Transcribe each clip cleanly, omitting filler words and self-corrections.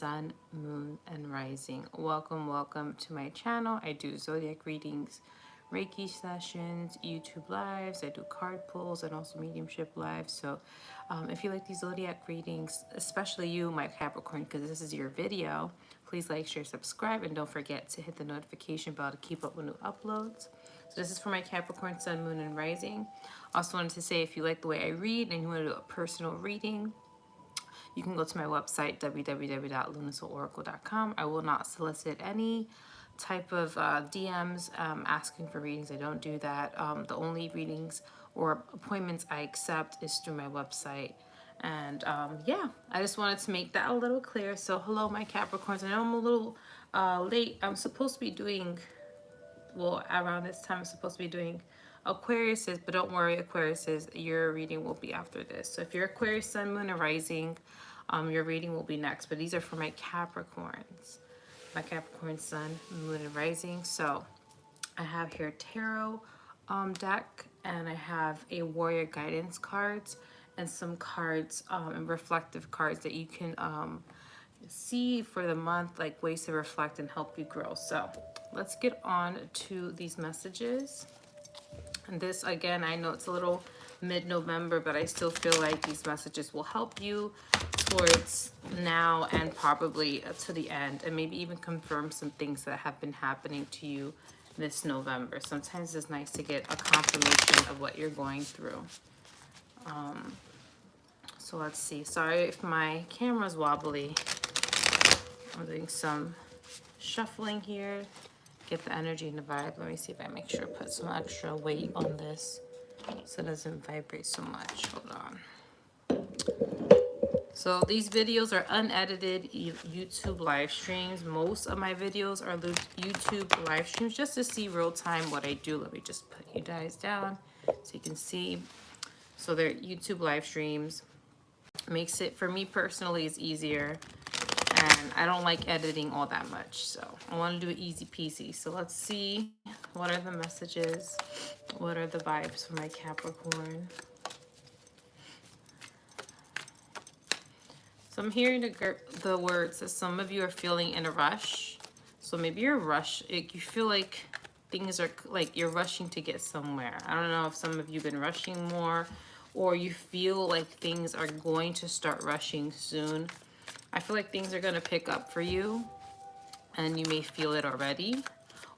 Sun, Moon, and Rising. Welcome to my channel. I do zodiac readings, Reiki sessions, YouTube lives. I do card pulls and also mediumship lives. So if you like these zodiac readings, especially you, my Capricorn, because this is your video, please like, share, subscribe, and don't forget to hit the notification bell to keep up with new uploads. So this is for my Capricorn, Sun, Moon, and Rising. Also wanted to say, if you like the way I read and you want to do a personal reading, you can go to my website, www.lunasoulauracle.com. I will not solicit any type of DMs asking for readings. I don't do that. The only readings or appointments I accept is through my website. And yeah, I just wanted to make that a little clear. So hello, my Capricorns. I know I'm a little late. I'm supposed to be doing, well, around this time I'm supposed to be doing Aquarius's, but don't worry, Aquarius's, your reading will be after this. So if you're Aquarius, Sun, Moon, and Rising, your reading will be next. But these are for my Capricorns, my Capricorn, Sun, Moon, and Rising. So I have here tarot deck, and I have a warrior guidance cards and some cards and reflective cards that you can see for the month, like ways to reflect and help you grow. So let's get on to these messages. And this, again, I know it's a little mid-November, but I still feel like these messages will help you towards now and probably to the end, and maybe even confirm some things that have been happening to you this November. Sometimes it's nice to get a confirmation of what you're going through. So let's see. Sorry if my camera's wobbly. I'm doing some shuffling here. Get the energy and the vibe. Let me see if I make sure to put some extra weight on this so it doesn't vibrate so much. Hold on. So these videos are unedited YouTube live streams. Most of my videos are YouTube live streams just to see real time what I do. Let me just put you guys down so you can see. So they're YouTube live streams. Makes it, for me personally, is easier. And I don't like editing all that much, so I want to do it easy peasy. So let's see, what are the messages? What are the vibes for my Capricorn? So I'm hearing the words that some of you are feeling in a rush. So maybe you're you feel like things are like you're rushing to get somewhere. I don't know if some of you have been rushing more, or you feel like things are going to start rushing soon. I feel like things are going to pick up for you, and you may feel it already.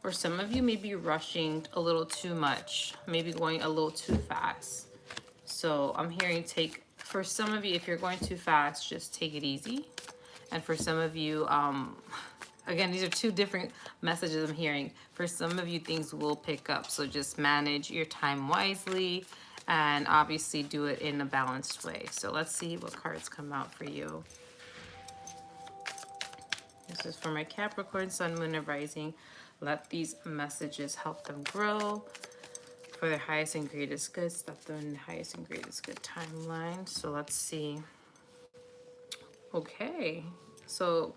Or some of you may be rushing a little too much, maybe going a little too fast. So I'm hearing for some of you, if you're going too fast, just take it easy. And for some of you, again, these are two different messages I'm hearing. For some of you, things will pick up. So just manage your time wisely and obviously do it in a balanced way. So let's see what cards come out for you. This is for my Capricorn, Sun, Moon, and Rising. Let these messages help them grow for their highest and greatest good. Step them in the highest and greatest good timeline. So let's see. Okay. So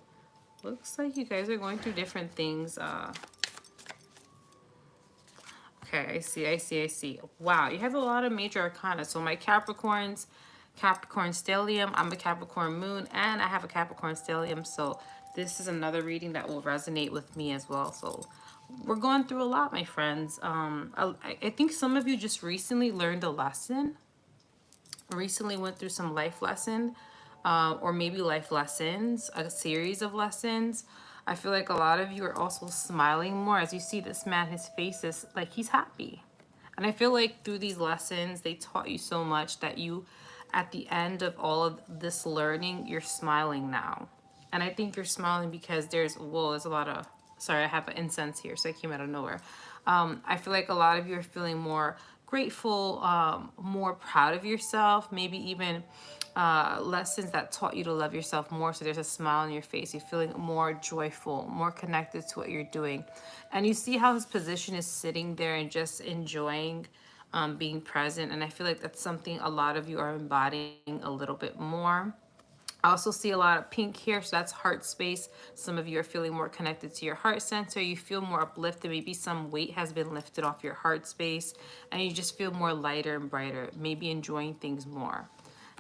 looks like you guys are going through different things. Okay, I see. Wow, you have a lot of major arcana. So my Capricorn stellium, I'm a Capricorn moon, and I have a Capricorn stellium. So this is another reading that will resonate with me as well. So we're going through a lot, my friends. I think some of you just recently learned a lesson, recently went through some life lesson, or maybe life lessons, a series of lessons. I feel like a lot of you are also smiling more as you see this man. His face is like he's happy. And I feel like through these lessons, they taught you so much that you, at the end of all of this learning, you're smiling now. And I think you're smiling because there's a lot of, sorry, I have an incense here, so it came out of nowhere. I feel like a lot of you are feeling more grateful, more proud of yourself, maybe even lessons that taught you to love yourself more. So there's a smile on your face. You're feeling more joyful, more connected to what you're doing. And you see how his position is sitting there and just enjoying being present. And I feel like that's something a lot of you are embodying a little bit more. I also see a lot of pink here, so that's heart space. Some of you are feeling more connected to your heart center. You feel more uplifted. Maybe some weight has been lifted off your heart space, and you just feel more lighter and brighter, maybe enjoying things more.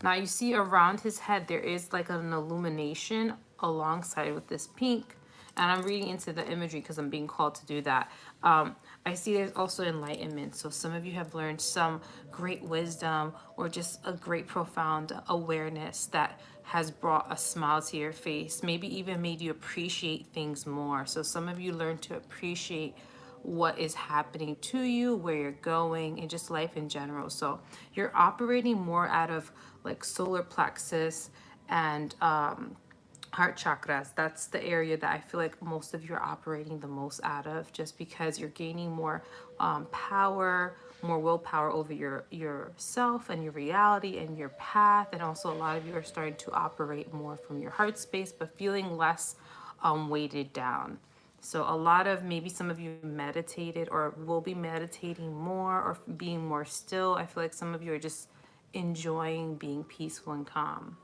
Now you see around his head, there is like an illumination alongside with this pink. And I'm reading into the imagery because I'm being called to do that. I see there's also enlightenment. So some of you have learned some great wisdom or just a great profound awareness that has brought a smile to your face, maybe even made you appreciate things more. So some of you learned to appreciate what is happening to you, where you're going, and just life in general. So you're operating more out of like solar plexus and heart chakras. That's the area that I feel like most of you are operating the most out of, just because you're gaining more power, more willpower over yourself and your reality and your path. And also a lot of you are starting to operate more from your heart space, but feeling less weighted down. So a lot of, maybe some of you meditated or will be meditating more or being more still. I feel like some of you are just enjoying being peaceful and calm.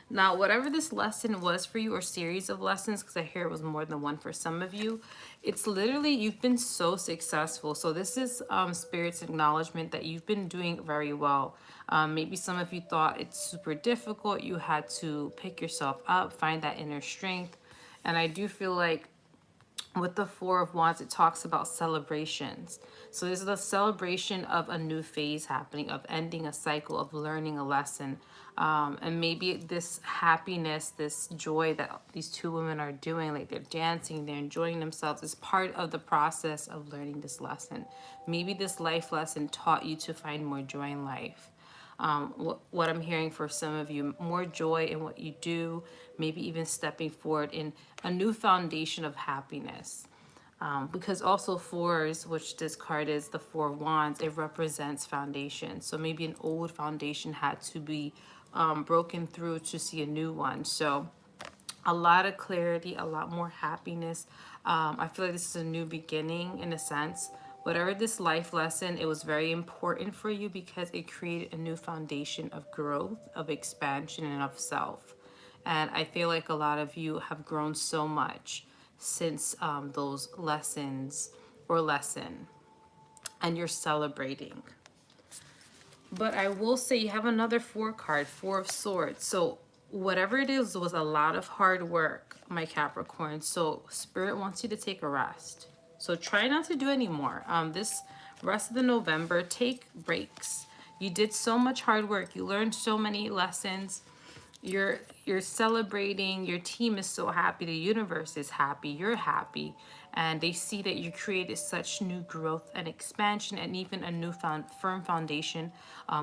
Now, whatever this lesson was for you, or series of lessons, because I hear it was more than one for some of you, it's literally, you've been so successful. So this is Spirit's acknowledgement that you've been doing very well. Maybe some of you thought it's super difficult. You had to pick yourself up, find that inner strength. And I do feel like with the Four of Wands, it talks about celebrations. So this is the celebration of a new phase happening, of ending a cycle, of learning a lesson. And maybe this happiness, this joy that these two women are doing, like they're dancing, they're enjoying themselves, is part of the process of learning this lesson. Maybe this life lesson taught you to find more joy in life. What I'm hearing for some of you, more joy in what you do, maybe even stepping forward in a new foundation of happiness. Because also fours, which this card is the Four of Wands, it represents foundation. So maybe an old foundation had to be broken through to see a new one. So a lot of clarity, a lot more happiness. I feel like this is a new beginning in a sense. Whatever this life lesson, it was very important for you because it created a new foundation of growth, of expansion, and of self. And I feel like a lot of you have grown so much since those lessons or lesson, and you're celebrating. But I will say you have another four card, Four of Swords. So whatever it is was a lot of hard work, my Capricorn. So Spirit wants you to take a rest. So try not to do any more. This rest of the November, take breaks. You did so much hard work. You learned so many lessons. You're celebrating. Your team is so happy. The universe is happy. You're happy. And they see that you created such new growth and expansion, and even a new firm foundation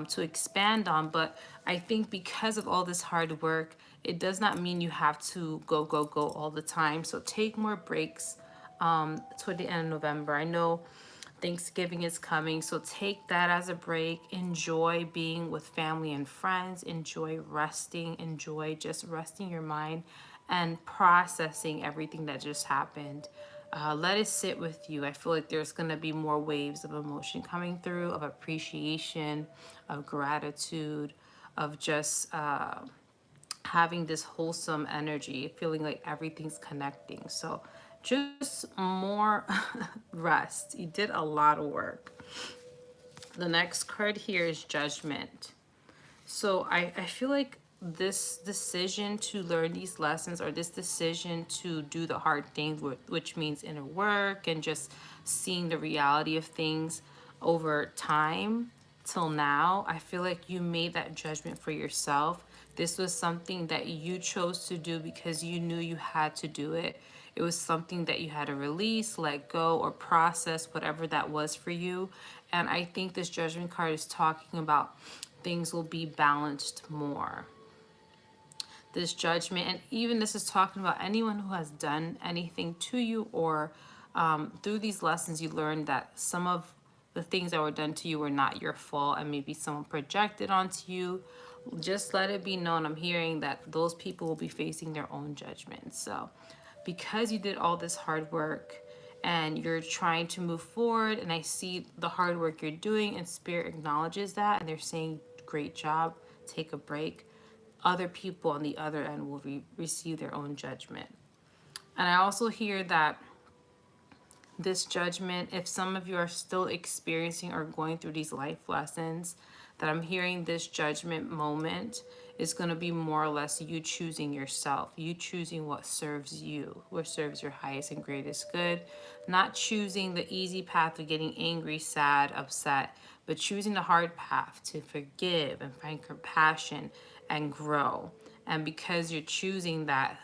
to expand on. But I think because of all this hard work, it does not mean you have to go, go, go all the time. So take more breaks toward the end of November. I know Thanksgiving is coming, so take that as a break. Enjoy being with family and friends. Enjoy resting. Enjoy just resting your mind and processing everything that just happened. Let it sit with you. I feel like there's going to be more waves of emotion coming through, of appreciation, of gratitude, of just having this wholesome energy, feeling like everything's connecting. So just more rest. You did a lot of work. The next card here is Judgment. So I feel like this decision to learn these lessons, or this decision to do the hard things, which means inner work and just seeing the reality of things over time till now, I feel like you made that judgment for yourself. This was something that you chose to do because you knew you had to do it. It was something that you had to release, let go, or process, whatever that was for you. And I think this Judgment card is talking about things will be balanced more. This Judgment, and even this is talking about anyone who has done anything to you, or through these lessons you learned that some of the things that were done to you were not your fault, and maybe someone projected onto you. Just let it be known, I'm hearing that those people will be facing their own judgments. So because you did all this hard work and you're trying to move forward, and I see the hard work you're doing, and Spirit acknowledges that, and they're saying great job, take a break, other people on the other end will receive their own judgment. And I also hear that this judgment, if some of you are still experiencing or going through these life lessons, that I'm hearing this judgment moment is going to be more or less you choosing yourself, you choosing what serves you, what serves your highest and greatest good, not choosing the easy path of getting angry, sad, upset, but choosing the hard path to forgive and find compassion and grow. And because you're choosing that,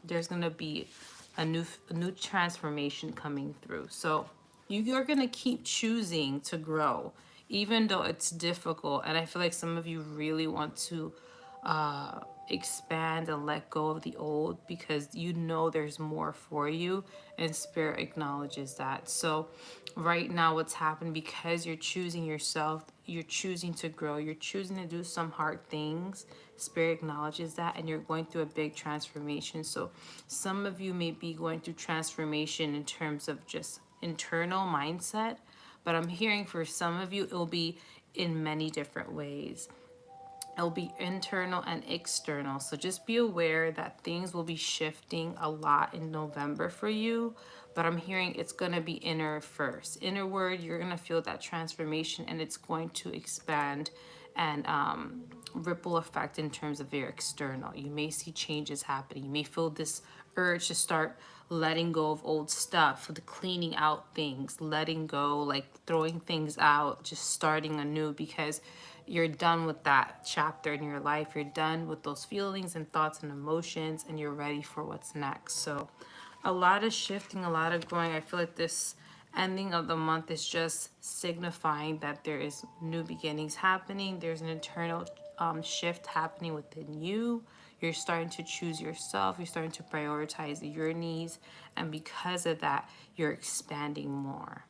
there's going to be a new transformation coming through. So you're going to keep choosing to grow, even though it's difficult. And I feel like some of you really want to expand and let go of the old because you know there's more for you, and spirit acknowledges that. So right now what's happened, because you're choosing yourself, you're choosing to grow, you're choosing to do some hard things, spirit acknowledges that, and you're going through a big transformation. So some of you may be going through transformation in terms of just internal mindset, but I'm hearing for some of you it'll be in many different ways. It'll be internal and external. So just be aware that things will be shifting a lot in November for you. But I'm hearing it's going to be inner first. Innerward, you're going to feel that transformation, and it's going to expand and ripple effect in terms of your external. You may see changes happening. You may feel this urge to start letting go of old stuff, the cleaning out things, letting go, like throwing things out, just starting anew, because you're done with that chapter in your life. You're done with those feelings and thoughts and emotions, and you're ready for what's next. So a lot of shifting, a lot of growing. I feel like this ending of the month is just signifying that there is new beginnings happening. There's an internal shift happening within you. You're starting to choose yourself. You're starting to prioritize your needs. And because of that, you're expanding more.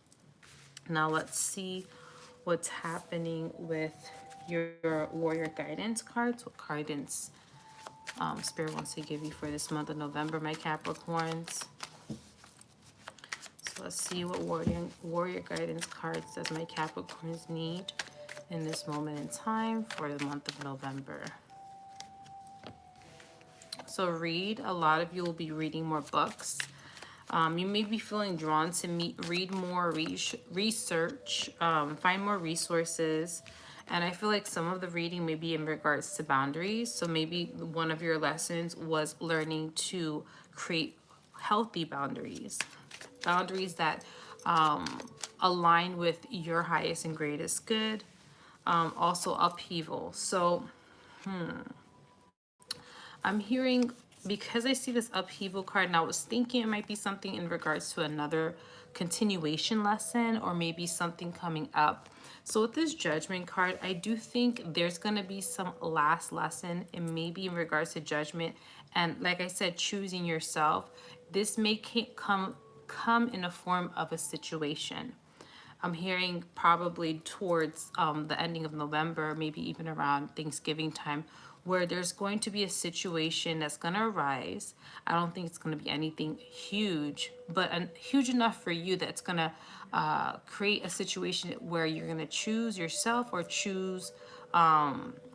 Now let's see what's happening with your warrior guidance cards. What guidance Spirit wants to give you for this month of November, my Capricorns. So let's see what warrior guidance cards does my Capricorns need in this moment in time for the month of November. So read. A lot of you will be reading more books. You may be feeling drawn to read more, research, find more resources. And I feel like some of the reading may be in regards to boundaries. So maybe one of your lessons was learning to create healthy boundaries. Boundaries that align with your highest and greatest good. Also upheaval. So I'm hearing, because I see this upheaval card, and I was thinking it might be something in regards to another continuation lesson, or maybe something coming up. So with this judgment card, I do think there's going to be some last lesson, and maybe in regards to judgment. And like I said, choosing yourself. This may come in a form of a situation. I'm hearing probably towards the ending of November, maybe even around Thanksgiving time, where there's going to be a situation that's going to arise. I don't think it's going to be anything huge, but huge enough for you that's going to create a situation where you're going to choose yourself, or choose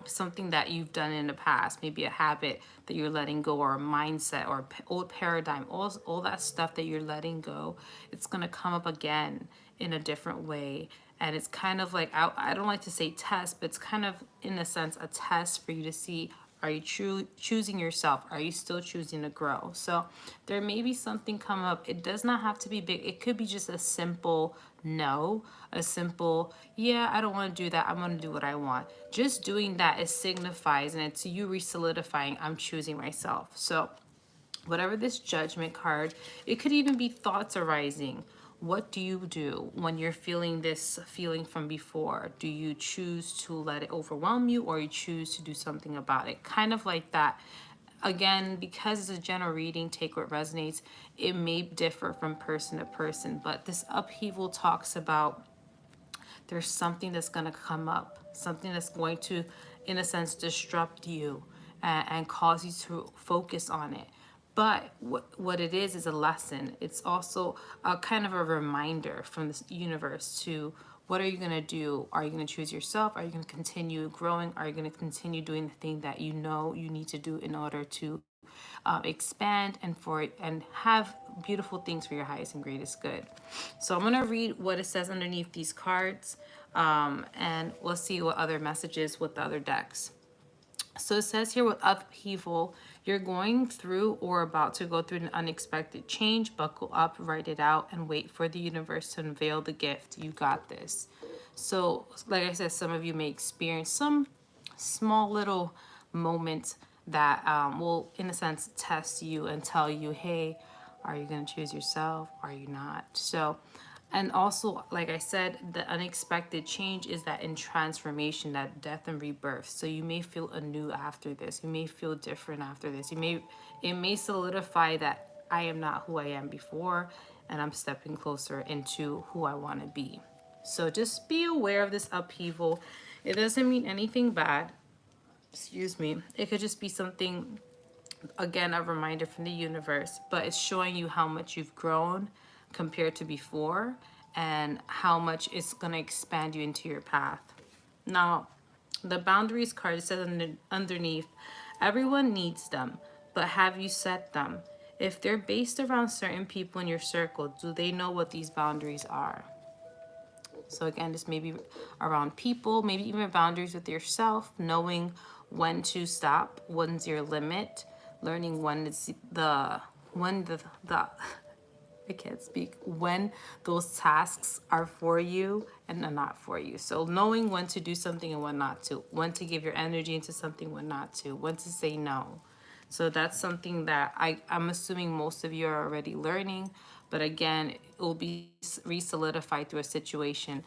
something that you've done in the past, maybe a habit that you're letting go, or a mindset, or old paradigm, all that stuff that you're letting go. It's going to come up again in a different way. And it's kind of like, I don't like to say test, but it's kind of, in a sense, a test for you to see, are you choosing yourself? Are you still choosing to grow? So there may be something come up. It does not have to be big. It could be just a simple no, a simple, yeah, I don't want to do that. I'm going to do what I want. Just doing that, it signifies, and it's you re-solidifying, I'm choosing myself. So whatever this judgment card, it could even be thoughts arising. What do you do when you're feeling this feeling from before? Do you choose to let it overwhelm you, or you choose to do something about it? Kind of like that. Again, because it's a general reading, take what resonates. It may differ from person to person, but this upheaval talks about there's something that's going to come up, something that's going to, in a sense, disrupt you and cause you to focus on it. But what it is a lesson. It's also a kind of a reminder from the universe to, what are you going to do? Are you going to choose yourself? Are you going to continue growing? Are you going to continue doing the thing that you know you need to do in order to expand and have beautiful things for your highest and greatest good. So I'm gonna read what it says underneath these cards, and we'll see what other messages with the other decks. So it says here, with upheaval, you're going through or about to go through an unexpected change. Buckle up, write it out, and wait for the universe to unveil the gift. You got this. So, like I said, some of you may experience some small little moments that will, in a sense, test you and tell you, hey, are you going to choose yourself? Are you not? So, and also, like I said, the unexpected change is that in transformation, that death and rebirth. So you may feel anew after this. You may feel different after this. It may solidify that I am not who I am before, and I'm stepping closer into who I want to be. So just be aware of this upheaval. It doesn't mean anything bad. Excuse me. It could just be something, again, a reminder from the universe, but it's showing you how much you've grown compared to before and how much it's going to expand you into your path. Now, the boundaries card says underneath, everyone needs them, but have you set them? If they're based around certain people in your circle, do they know what these boundaries are? So again, this may be around people, maybe even boundaries with yourself, knowing when to stop, when's your limit, learning when it's the I can't speak, when those tasks are for you and are not for you. So knowing when to do something and when not to, when to give your energy into something, when not to, when to say no. So that's something that I'm assuming most of you are already learning, but again, it will be re-solidified through a situation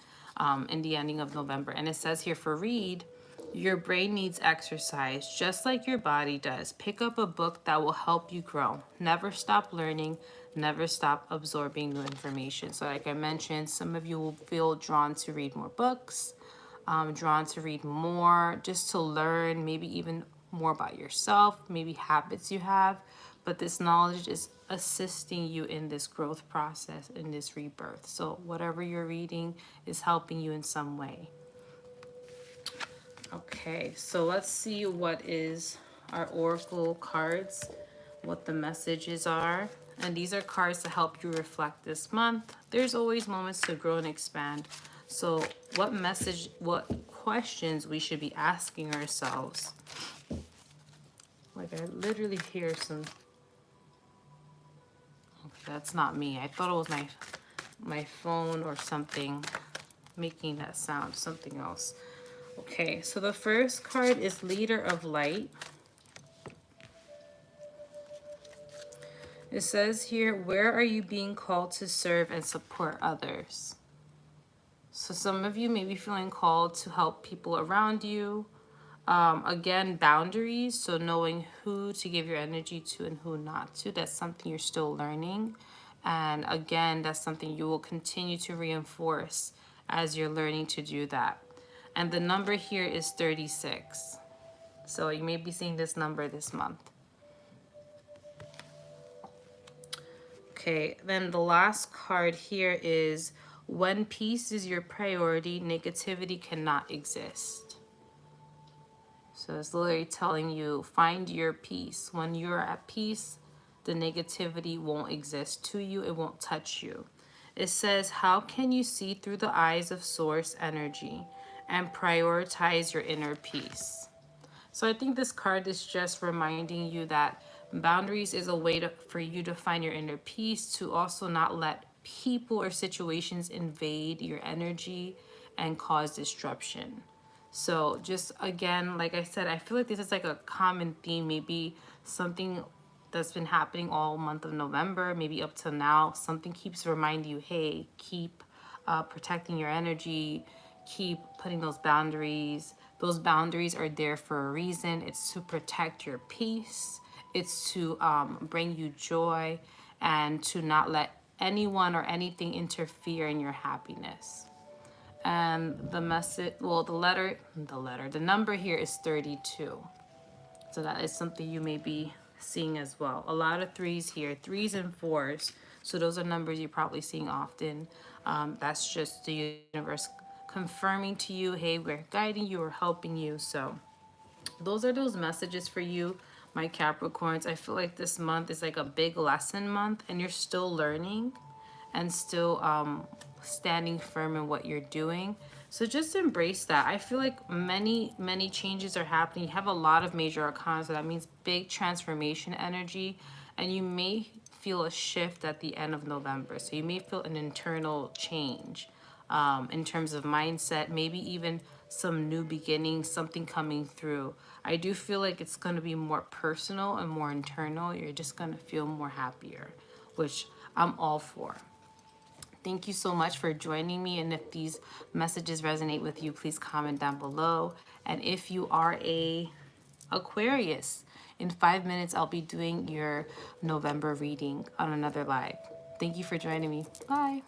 in the ending of November. And it says here for read, your brain needs exercise, just like your body does. Pick up a book that will help you grow. Never stop learning. Never stop absorbing new information. So like I mentioned, some of you will feel drawn to read more books, drawn to read more, just to learn, maybe even more about yourself, maybe habits you have. But this knowledge is assisting you in this growth process, in this rebirth. So whatever you're reading is helping you in some way. Okay, so let's see what is our oracle cards, what the messages are. And these are cards to help you reflect this month. There's always moments to grow and expand. So what message, what questions we should be asking ourselves? Like I literally hear some, okay, that's not me. I thought it was my phone or something making that sound, something else. Okay, so the first card is Leader of Light. It says here, where are you being called to serve and support others? So some of you may be feeling called to help people around you. Again, boundaries, so knowing who to give your energy to and who not to. That's something you're still learning. And again, that's something you will continue to reinforce as you're learning to do that. And the number here is 36. So you may be seeing this number this month. Okay, then the last card here is when peace is your priority, negativity cannot exist. So it's literally telling you, find your peace. When you're at peace, the negativity won't exist to you. It won't touch you. It says, how can you see through the eyes of source energy and prioritize your inner peace? So I think this card is just reminding you that boundaries is a way for you to find your inner peace, to also not let people or situations invade your energy and cause disruption. So just again, like I said, I feel like this is like a common theme, maybe something that's been happening all month of November, maybe up till now. Something keeps reminding you, hey, keep protecting your energy, keep putting those boundaries. Those boundaries are there for a reason. It's to protect your peace. It's to bring you joy and to not let anyone or anything interfere in your happiness. And the message, well, the number here is 32. So that is something you may be seeing as well. A lot of threes here, 3s and 4s. So those are numbers you're probably seeing often. That's just the universe confirming to you, hey, we're guiding you or helping you. So those are those messages for you. my Capricorns. I feel like this month is like a big lesson month, and you're still learning and still standing firm in what you're doing. So just embrace that. I feel like many changes are happening. You have a lot of major arcana, so that means big transformation energy, and you may feel a shift at the end of November. So you may feel an internal change in terms of mindset, maybe even some new beginnings, something coming through. I do feel like it's going to be more personal and more internal. You're just going to feel more happier, which I'm all for. Thank you so much for joining me. And if these messages resonate with you, please comment down below. And if you are a Aquarius, in 5 minutes, I'll be doing your November reading on another live. Thank you for joining me. Bye.